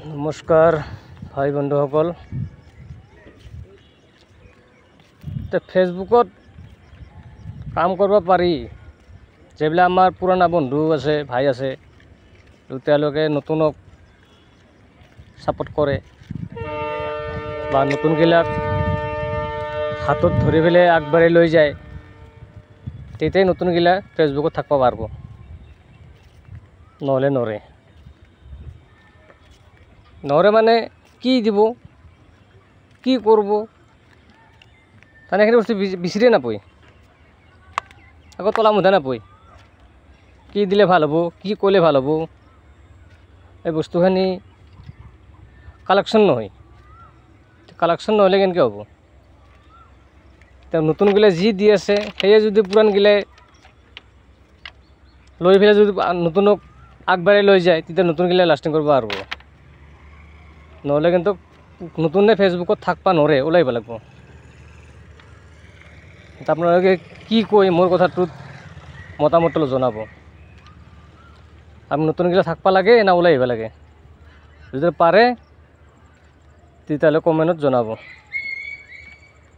নমস্কাৰ ভাই বন্ধুসকল। ফেচবুকত কাম কৰিব পাৰি, যিবিলাক আমাৰ পুৰণা বন্ধু আছে, ভাই আছে, তেওঁলোকে নতুনক ছাপোৰ্ট কৰে বা নতুনবিলাক হাতত ধৰি পেলাই আগবাঢ়ি লৈ যায়, তেতিয়াই নতুনগিলা ফেচবুকত থাকিব পাৰিব, নহ'লে নৰে। মানে কি দিব, কি কৰিব, তাৰমানে সেইখিনি বস্তু বিচাৰিয়ে নাপায়, আকৌ তলা মুধা নাপায়। কি দিলে ভাল হ'ব, কি কৰিলে ভাল হ'ব, এই বস্তুখিনি কালেকশ্যন নহয়। কালেকশ্যন নহ'লে কেনেকৈ হ'ব? তেওঁ নতুনগিলা যি দি আছে, সেয়ে যদি পুৰাণগিলাই লৈ পেলাই যদি নতুনক আগবাঢ়ি লৈ যায়, তেতিয়া নতুনগিলা লাষ্টিং কৰিব পাৰিব। নহ'লে কিন্তু নতুনে ফেচবুকত থাকিব নোৱাৰে, ওলাই আহিব লাগিব। আপোনালোকে কি কয় মোৰ কথাটোত মতামতটো জনাব। আমি নতুনগিলা থাকিব লাগে না ওলাই আহিব লাগে? যদি পাৰে তেতিয়াহ'লে কমেণ্টত জনাব।